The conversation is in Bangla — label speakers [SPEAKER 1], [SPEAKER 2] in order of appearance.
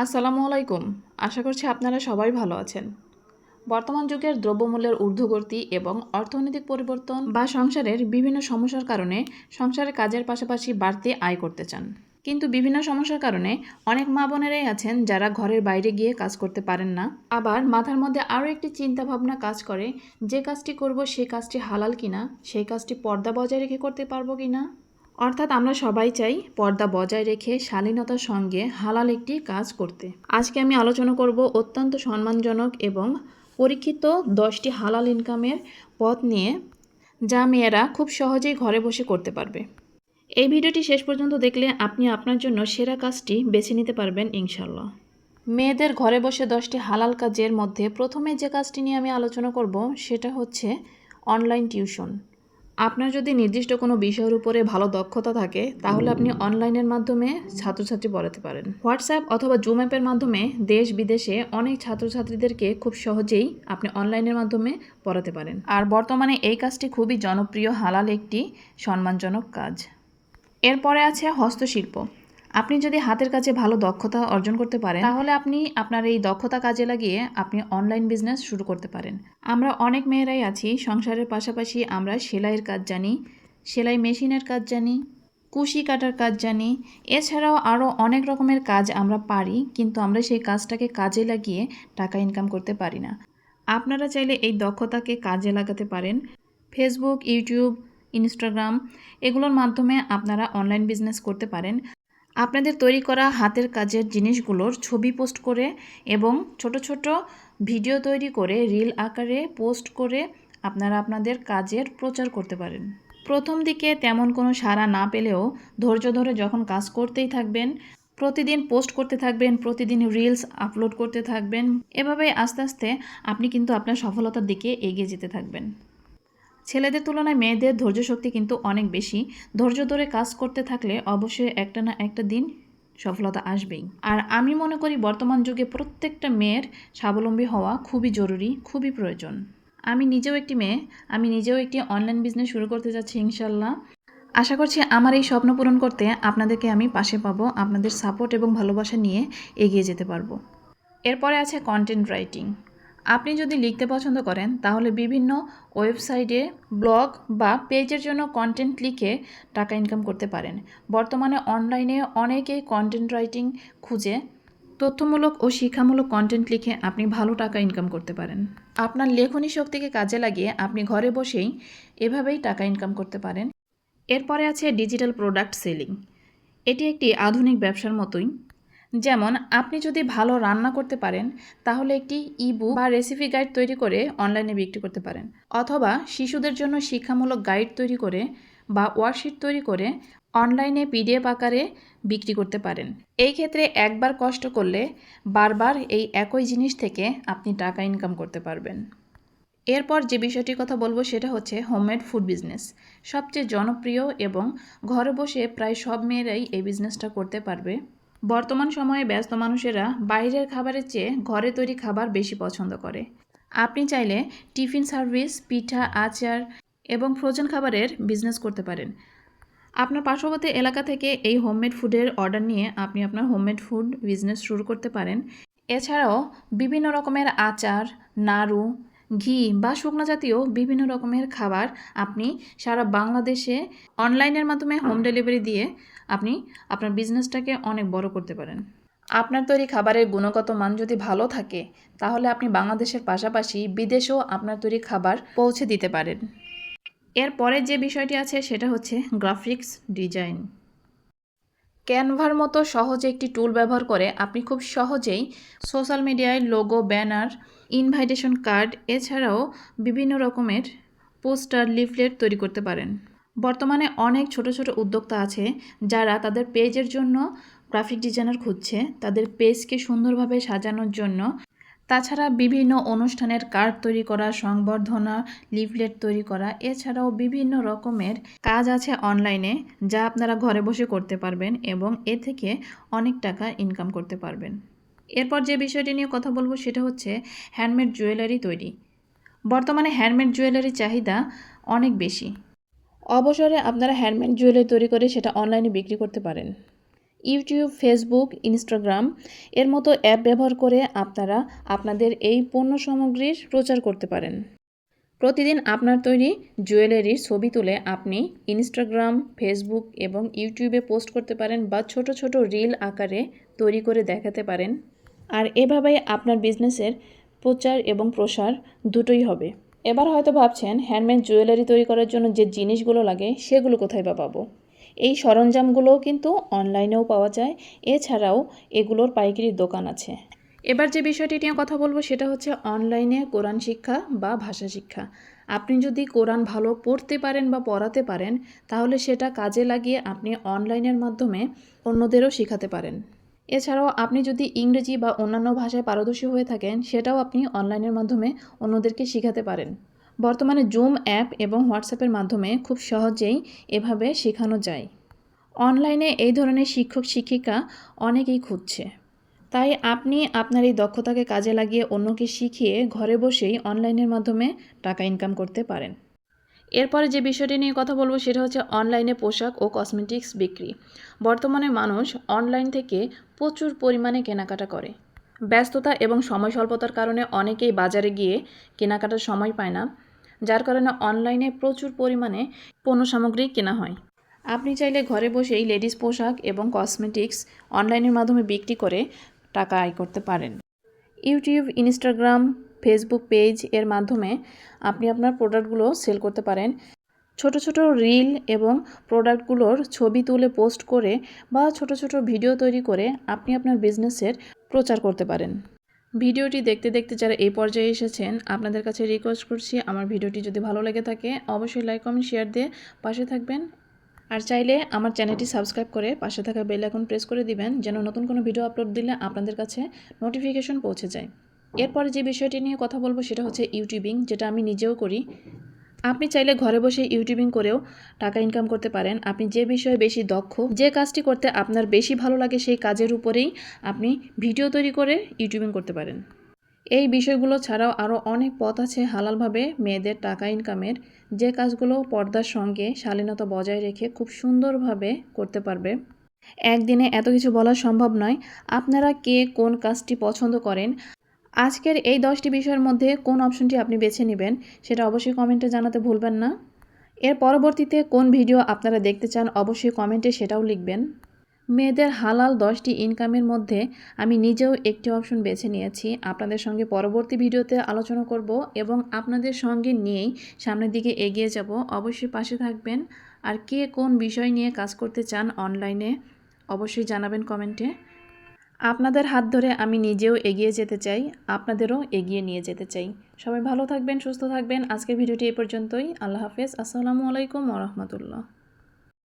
[SPEAKER 1] আসসালামু আলাইকুম। আশা করছি আপনারা সবাই ভালো আছেন। বর্তমান যুগের দ্রব্যমূল্যের ঊর্ধ্বগতি এবং অর্থনৈতিক পরিবর্তন বা সংসারের বিভিন্ন সমস্যার কারণে সংসারের কাজের পাশাপাশি বাড়তি আয় করতে চান। কিন্তু বিভিন্ন সমস্যার কারণে অনেক মা বোনেরাই আছেন যারা ঘরের বাইরে গিয়ে কাজ করতে পারেন না। আবার মাথার মধ্যে আরও একটি চিন্তা ভাবনা কাজ করে, যে কাজটি করব সেই কাজটি হালাল কিনা, সেই কাজটি পর্দা বজায় রেখে করতে পারবো কিনা। অর্থাৎ আমরা সবাই চাই পর্দা বজায় রেখে শালীনতার সঙ্গে হালাল একটি কাজ করতে। আজকে আমি আলোচনা করব অত্যন্ত সম্মানজনক এবং পরীক্ষিত 10টি হালাল ইনকামের পথ নিয়ে, যা মেয়েরা খুব সহজেই ঘরে বসে করতে পারবে। এই ভিডিওটি শেষ পর্যন্ত দেখলে আপনি আপনার জন্য সেরা কাজটি বেছে নিতে পারবেন ইনশাল্লাহ। মেয়েদের ঘরে বসে 10টি হালাল কাজের মধ্যে প্রথমে যে কাজটি নিয়ে আমি আলোচনা করব সেটা হচ্ছে অনলাইন টিউশন। আপনার যদি নির্দিষ্ট কোনো বিষয়ের উপরে ভালো দক্ষতা থাকে তাহলে আপনি অনলাইনের মাধ্যমে ছাত্রছাত্রী পড়াতে পারেন। হোয়াটসঅ্যাপ অথবা জুম অ্যাপের মাধ্যমে দেশ বিদেশে অনেক ছাত্রছাত্রীদেরকে খুব সহজেই আপনি অনলাইনের মাধ্যমে পড়াতে পারেন। আর বর্তমানে এই কাজটি খুবই জনপ্রিয় হালাল একটি সম্মানজনক কাজ। এরপরে আছে হস্তশিল্প। আপনি যদি হাতের কাজে ভালো দক্ষতা অর্জন করতে পারেন তাহলে আপনি আপনার এই দক্ষতা কাজে লাগিয়ে আপনি অনলাইন বিজনেস শুরু করতে পারেন। আমরা অনেক মেয়েরাই আছি সংসারের পাশাপাশি আমরা সেলাইয়ের কাজ জানি, সেলাই মেশিনের কাজ জানি, কুশি কাটার কাজ জানি, এছাড়াও আরও অনেক রকমের কাজ আমরা পারি, কিন্তু আমরা সেই কাজটাকে কাজে লাগিয়ে টাকা ইনকাম করতে পারি না। আপনারা চাইলে এই দক্ষতাকে কাজে লাগাতে পারেন। ফেসবুক, ইউটিউব, ইনস্টাগ্রাম এগুলোর মাধ্যমে আপনারা অনলাইন বিজনেস করতে পারেন। আপনাদের তৈরি করা হাতের কাজের জিনিসগুলোর ছবি পোস্ট করে এবং ছোট ছোট ভিডিও তৈরি করে রিল আকারে পোস্ট করে আপনারা আপনাদের কাজের প্রচার করতে পারেন। প্রথম দিকে তেমন কোনো সাড়া না পেলেও ধৈর্য ধরে যখন কাজ করতেই থাকবেন, প্রতিদিন পোস্ট করতে থাকবেন, প্রতিদিন রিলস আপলোড করতে থাকবেন, এভাবে আস্তে আস্তে আপনি কিন্তু আপনার সফলতার দিকে এগিয়ে যেতে থাকবেন। ছেলেদের তুলনায় মেয়েদের ধৈর্য শক্তি কিন্তু অনেক বেশি। ধৈর্য ধরে কাজ করতে থাকলে অবশ্যই একটা না একটা দিন সফলতা আসবেই। আর আমি মনে করি বর্তমান যুগে প্রত্যেকটা মেয়ের স্বাবলম্বী হওয়া খুবই জরুরি, খুবই প্রয়োজন। আমি নিজেও একটি মেয়ে, আমি নিজেও একটি অনলাইন বিজনেস শুরু করতে যাচ্ছি ইনশাল্লাহ। আশা করছি আমার এই স্বপ্ন পূরণ করতে আপনাদেরকে আমি পাশে পাবো, আপনাদের সাপোর্ট এবং ভালোবাসা নিয়ে এগিয়ে যেতে পারবো। এরপরে আছে কন্টেন্ট রাইটিং। আপনি যদি লিখতে পছন্দ করেন তাহলে বিভিন্ন ওয়েবসাইটে ব্লগ বা পেজের জন্য কন্টেন্ট লিখে টাকা ইনকাম করতে পারেন। বর্তমানে অনলাইনে অনেকেই কন্টেন্ট রাইটিং খুঁজে তথ্যমূলক ও শিক্ষামূলক কন্টেন্ট লিখে আপনি ভালো টাকা ইনকাম করতে পারেন। আপনার লেখনী শক্তিকে কাজে লাগিয়ে আপনি ঘরে বসেই এভাবেই টাকা ইনকাম করতে পারেন। এরপরে আছে ডিজিটাল প্রোডাক্ট সেলিং। এটি একটি আধুনিক ব্যবসার মতোই। যেমন আপনি যদি ভালো রান্না করতে পারেন তাহলে একটি ইবুক বা রেসিপি গাইড তৈরি করে অনলাইনে বিক্রি করতে পারেন, অথবা শিশুদের জন্য শিক্ষামূলক গাইড তৈরি করে বা ওয়ার্কশিট তৈরি করে অনলাইনে পিডিএফ আকারে বিক্রি করতে পারেন। এই ক্ষেত্রে একবার কষ্ট করলে বারবার এই একই জিনিস থেকে আপনি টাকা ইনকাম করতে পারবেন। এরপর যে বিষয়টির কথা বলবো সেটা হচ্ছে হোমমেড ফুড বিজনেস। সবচেয়ে জনপ্রিয় এবং ঘরে বসে প্রায় সব মেয়েরাই এই বিজনেসটা করতে পারবে। বর্তমান সময়ে ব্যস্ত মানুষেরা বাইরের খাবারের চেয়ে ঘরে তৈরি খাবার বেশি পছন্দ করে। আপনি চাইলে টিফিন সার্ভিস, পিঠা, আচার এবং ফ্রোজেন খাবারের বিজনেস করতে পারেন। আপনার পার্শ্ববর্তী এলাকা থেকে এই হোমমেড ফুডের অর্ডার নিয়ে আপনি আপনার হোমমেড ফুড বিজনেস শুরু করতে পারেন। এছাড়াও বিভিন্ন রকমের আচার, নাড়ু, ঘি বা শুকনো জাতীয় বিভিন্ন রকমের খাবার আপনি সারা বাংলাদেশে অনলাইনের মাধ্যমে হোম ডেলিভারি দিয়ে আপনি আপনার বিজনেসটাকে অনেক বড় করতে পারেন। আপনার তৈরি খাবারের গুণগত মান যদি ভালো থাকে তাহলে আপনি বাংলাদেশের পাশাপাশি বিদেশেও আপনার তৈরি খাবার পৌঁছে দিতে পারেন। এরপরে যে বিষয়টি আছে সেটা হচ্ছে গ্রাফিক্স ডিজাইন। ক্যানভার মতো সহজে একটি টুল ব্যবহার করে আপনি খুব সহজেই সোশ্যাল মিডিয়ায় লোগো, ব্যানার, ইনভাইটেশন কার্ড এছাড়াও বিভিন্ন রকমের পোস্টার, লিফলেট তৈরি করতে পারেন। বর্তমানে অনেক ছোট ছোট উদ্যোক্তা আছে যারা তাদের পেজের জন্য গ্রাফিক ডিজাইনার খুঁজছে, তাদের পেজকে সুন্দরভাবে সাজানোর জন্য। তাছাড়া বিভিন্ন অনুষ্ঠানের কার্ড তৈরি করা, সংবর্ধনা, লিফলেট তৈরি করা, এছাড়াও বিভিন্ন রকমের কাজ আছে অনলাইনে যা আপনারা ঘরে বসে করতে পারবেন এবং এ থেকে অনেক টাকা ইনকাম করতে পারবেন। এরপর যে বিষয়টি নিয়ে কথা বলবো সেটা হচ্ছে হ্যান্ডমেড জুয়েলারি তৈরি। বর্তমানে হ্যান্ডমেড জুয়েলারির চাহিদা অনেক বেশি। অবসরে আপনারা হ্যান্ডমেড জুয়েলারি তৈরি করে সেটা অনলাইনে বিক্রি করতে পারেন। ইউটিউব, ফেসবুক, ইনস্টাগ্রাম এর মতো অ্যাপ ব্যবহার করে আপনারা আপনাদের এই পণ্য সামগ্রীর প্রচার করতে পারেন। প্রতিদিন আপনার তৈরি জুয়েলারির ছবি তুলে আপনি ইনস্টাগ্রাম, ফেসবুক এবং ইউটিউবে পোস্ট করতে পারেন বা ছোট ছোট রিল আকারে তৈরি করে দেখাতে পারেন। আর এভাবেই আপনার বিজনেসের প্রচার এবং প্রসার দুটোই হবে। এবার হয়তো ভাবছেন হ্যান্ডমেড জুয়েলারি তৈরি করার জন্য যে জিনিসগুলো লাগে সেগুলো কোথায় বা পাবো। এই সরঞ্জামগুলোও কিন্তু অনলাইনেও পাওয়া যায়, এছাড়াও এগুলোর পাইকারি দোকান আছে। এবার যে বিষয়টি নিয়ে কথা বলবো সেটা হচ্ছে অনলাইনে কোরআন শিক্ষা বা ভাষা শিক্ষা। আপনি যদি কোরআন ভালো পড়তে পারেন বা পড়াতে পারেন তাহলে সেটা কাজে লাগিয়ে আপনি অনলাইনের মাধ্যমে অন্যদেরও শেখাতে পারেন। এছাড়াও আপনি যদি ইংরেজি বা অন্যান্য ভাষায় পারদর্শী হয়ে থাকেন সেটাও আপনি অনলাইনের মাধ্যমে অন্যদেরকে শেখাতে পারেন। বর্তমানে জুম অ্যাপ এবং হোয়াটসঅ্যাপের মাধ্যমে খুব সহজেই এভাবে শেখানো যায়। অনলাইনে এই ধরনের শিক্ষক শিক্ষিকা অনেকেই খুঁজছে, তাই আপনি আপনার এই দক্ষতাকে কাজে লাগিয়ে অন্যকে শিখিয়ে ঘরে বসেই অনলাইনের মাধ্যমে টাকা ইনকাম করতে পারেন। এরপরে যে বিষয়টি নিয়ে কথা বলবো সেটা হচ্ছে অনলাইনে পোশাক ও কসমেটিক্স বিক্রি। বর্তমানে মানুষ অনলাইন থেকে প্রচুর পরিমাণে কেনাকাটা করে। ব্যস্ততা এবং সময় স্বল্পতার কারণে অনেকেই বাজারে গিয়ে কেনাকাটার সময় পায় না, যার কারণে অনলাইনে প্রচুর পরিমাণে পণ্য সামগ্রী কেনা হয়। আপনি চাইলে ঘরে বসেই লেডিস পোশাক এবং কসমেটিক্স অনলাইনের মাধ্যমে বিক্রি করে টাকা আয় করতে পারেন। ইউটিউব, ইনস্টাগ্রাম, ফেসবুক পেজ এর মাধ্যমে আপনি আপনার প্রোডাক্টগুলো সেল করতে পারেন। ছোট ছোট রিল এবং প্রোডাক্টগুলোর ছবি তুলে পোস্ট করে বা ছোট ছোট ভিডিও তৈরি করে আপনি আপনার বিজনেসের প্রচার করতে পারেন। ভিডিওটি দেখতে দেখতে যারা এই পর্যায়ে এসেছেন আপনাদের কাছে রিকোয়েস্ট করছি আমার ভিডিওটি যদি ভালো লেগে থাকে অবশ্যই লাইক, কমেন্ট, শেয়ার দিয়ে পাশে থাকবেন। আর চাইলে আমার চ্যানেলটি সাবস্ক্রাইব করে পাশে থাকা বেল আইকন প্রেস করে দিবেন যেন নতুন কোনো ভিডিও আপলোড দিলে আপনাদের কাছে নোটিফিকেশন পৌঁছে যায়। এরপরে যে বিষয়টি নিয়ে কথা বলবো সেটা হচ্ছে ইউটিউবিং, যেটা আমি নিজেও করি। আপনি চাইলে ঘরে বসে ইউটিউবিং করেও টাকা ইনকাম করতে পারেন। আপনি যে বিষয়ে বেশি দক্ষ, যে কাজটি করতে আপনার বেশি ভালো লাগে সেই কাজের উপরেই আপনি ভিডিও তৈরি করে ইউটিউবিং করতে পারেন। এই বিষয়গুলো ছাড়াও আরও অনেক পথ আছে হালালভাবে মেয়েদের টাকা ইনকামের, যে কাজগুলো পর্দার সঙ্গে শালীনতা বজায় রেখে খুব সুন্দরভাবে করতে পারবে। একদিনে এত কিছু বলা সম্ভব নয়। আপনারা কে কোন কাজটি পছন্দ করেন, আজকের এই 10টি বিষয়ের মধ্যে কোন অপশনটি আপনি বেছে নেবেন সেটা অবশ্যই কমেন্টে জানাতে ভুলবেন না। এর পরবর্তীতে কোন ভিডিও আপনারা দেখতে চান অবশ্যই কমেন্টে সেটাও লিখবেন। মেয়েদের হালাল 10টি ইনকামের মধ্যে আমি নিজেও একটি অপশন বেছে নিয়েছি, আপনাদের সঙ্গে পরবর্তী ভিডিওতে আলোচনা করব এবং আপনাদের সঙ্গে নিয়েই সামনের দিকে এগিয়ে যাব। অবশ্যই পাশে থাকবেন। আর কে কোন বিষয় নিয়ে কাজ করতে চান অনলাইনে অবশ্যই জানাবেন কমেন্টে। আপনাদের হাত ধরে আমি নিজেও এগিয়ে যেতে চাই, আপনাদেরও এগিয়ে নিয়ে যেতে চাই। সবাই ভালো থাকবেন, সুস্থ থাকবেন। আজকের ভিডিওটি এই পর্যন্তই। আল্লাহ হাফেজ। আসসালামু আলাইকুম ওয়া রাহমাতুল্লাহ।